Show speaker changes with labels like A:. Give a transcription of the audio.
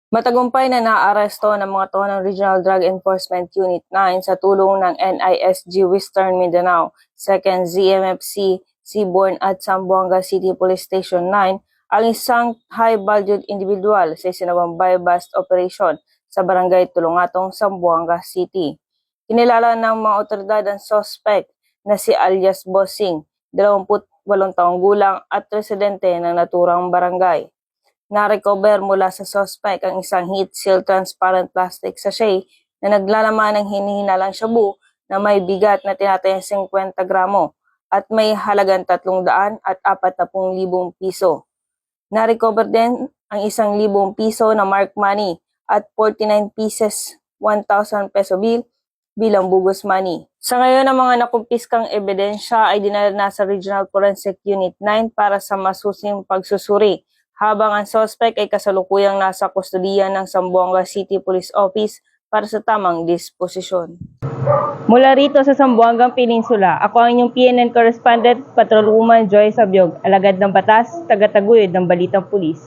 A: Matagumpay na naaresto ng mga tao ng Regional Drug Enforcement Unit 9 sa tulong ng NISG Western Mindanao, 2nd ZMFC, Seabourn at Zamboanga City Police Station 9 ang isang high-valued individual sa isinawang buy-bust operation sa Barangay Tulungatong, Zamboanga City. Kinilala ng mga otoridad ang suspect na si alias Bossing, 28 taong gulang at residente ng naturang barangay. Na-recover mula sa suspect ang isang heat-sealed transparent plastic sachet na naglalaman ng hinihinalang shabu na may bigat na tinatayang 50 gramo at may halagang 340,000 piso. Na-recover din ang 1,000 piso na mark money at 49 pieces 1,000 peso bill bilang bugos money. Sa ngayon, ang mga nakumpiskang ebidensya ay dinala na sa Regional Forensic Unit 9 para sa masusing pagsusuri, habang ang suspect ay kasalukuyang nasa kustudiya ng Zamboanga City Police Office para sa tamang disposisyon. Mula rito sa Zamboangang Peninsula, ako ang inyong PNN correspondent, Patrolwoman Joy Sabiog, alagad ng batas, tagataguyod ng Balitang Pulis.